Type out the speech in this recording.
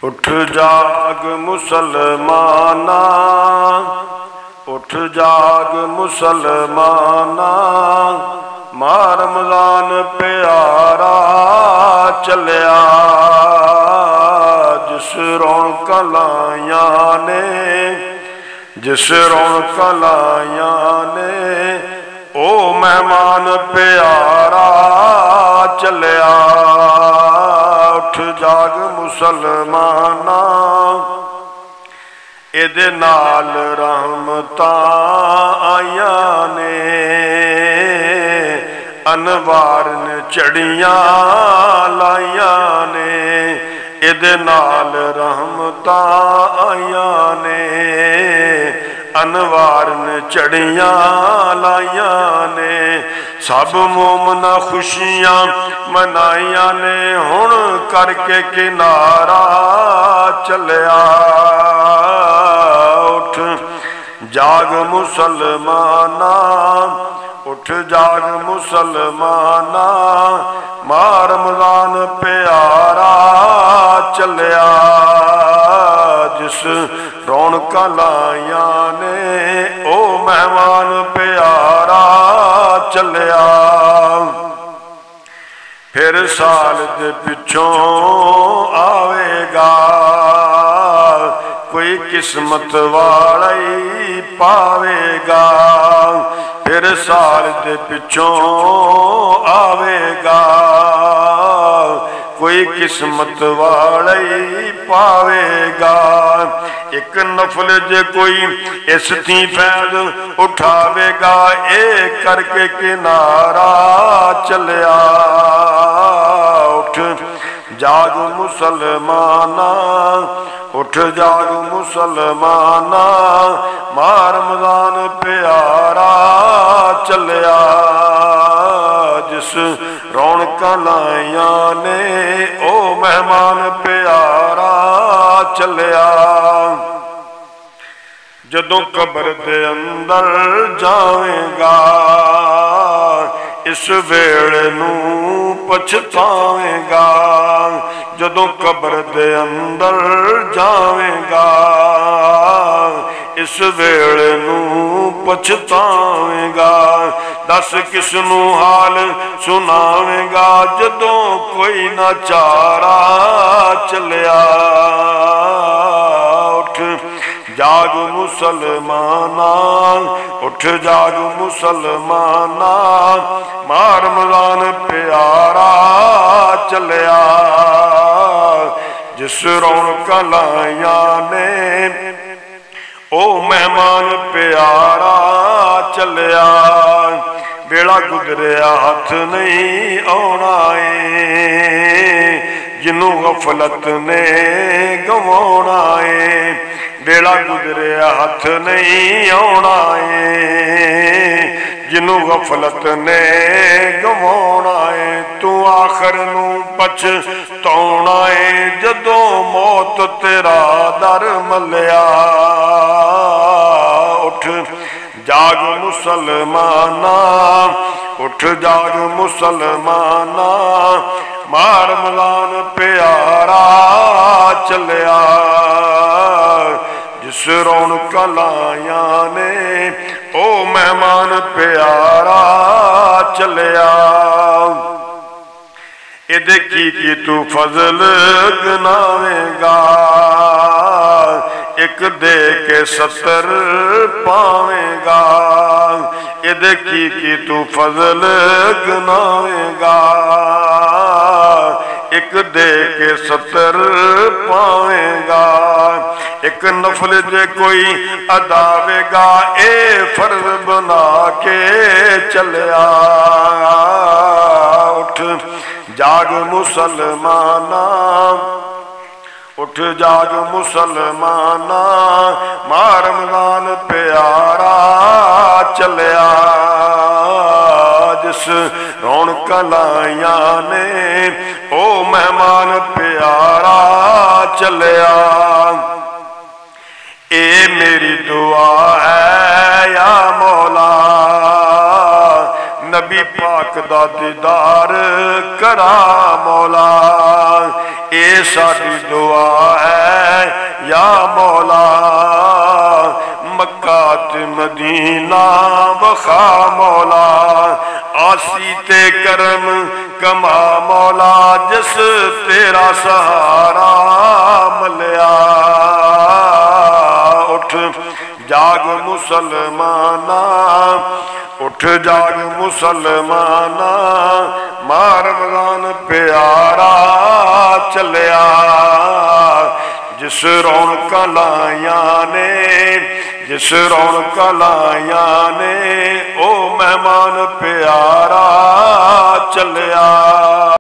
उठ जाग मुसलमाना, उठ जाग मुसलमाना, मां रमज़ान प्यारा चलिया। जिस रौनक लाया ने, जिस रौनक लाया ने, ओ मेहमान प्यारा चलिया। उठ जाग मुसलमाना, एदे नाल रहमतां आईयां ने, अनवार ने चढ़ियां लाइयां ने, एदे नाल रहमतां आईयां ने, अनवार ने चढ़ियां लाइयां ने। सब मोमना खुशियां मनाइयां ने, हुण करके किनारा चलिया। उठ जाग मुसलमाना, उठ जाग मुसलमाना, मां रमज़ान प्यारा चलिया। जिस रौनक लाइया ने, ओ मेहमान प्यारा चलिया। फिर साल दे पिछों आवेगा, कोई किस्मत वाला ही पावेगा। फिर साल दे पिछों आवेगा, कोई किस्मत वाला ही पावेगा। एक नफल जे कोई इस थी फैद उठावेगा, ए करके किनारा चलिया। उठ जाग मुसलमाना, उठ जाग मुसलमाना, मां रमज़ान प्यारा चलिया। जिस रौनक लाइया ने, ओ मेहमान प्यारा चलिया। जदों कब्र दे अंदर जावेगा, इस वेले नूं पछतावेगा। जदों कब्र दे अंदर जावेगा, इस वेले नूं पछतावेगा। दस किसनूं हाल सुनावेगा, जदों कोई ना चारा चलिया। उठ जाग मुसलमाना, उठ जाग मुसलमाना, मां रमज़ान प्यारा चलिया। जिस रौनक लाइया ने, ओ मेहमान प्यारा चलिया। बेड़ा गुजरिया हथ नहीं आउणा है, जिन्नू गफलत ने गवाउणा है। बेड़ा गुजरिया हथ नहीं आउणा है, जिन्नू गफलत ने गवाउणा है। तू आखिर नू पछताउणा है, जदों मौत तेरा दर मलिया। उठ जाग मुसलमाना, उठ जाग मुसलमाना, मां रमज़ान प्यारा चलिया। जिस रौनक लाइया ने, ओ मेहमान प्यारा चलिया। एदे की तू फजल गनावेगा, एक दे के 70 पावेगा। एदे की तू फजल गनावेगा, एक दे के 70 पावेगा। एक नफल जे कोई अदावेगा, ए फर्ज बना के चलिया। उठ जाग मुसलमाना, उठ जाग मुसलमाना, मां रमज़ान प्यारा चलिया। जिस रौनक लाइया ने, ओ मेहमान प्यारा चलिया। ए मेरी दुआ है या मौला, नबी पाक दा दीदार करा मौला, ये साडी दुआ है या मौला। मक्का ते मदीना वखा मौला, आसी ते करम कमा मौला, जिस तेरा सहारा मलिया। उठ जाग मुसलमाना, उठ जाग मुसलमाना, मार रमजान प्यारा चलिया। जिस रौनक लाया ने, जिस रौनक लाया ने, ओ मेहमान प्यारा चलिया।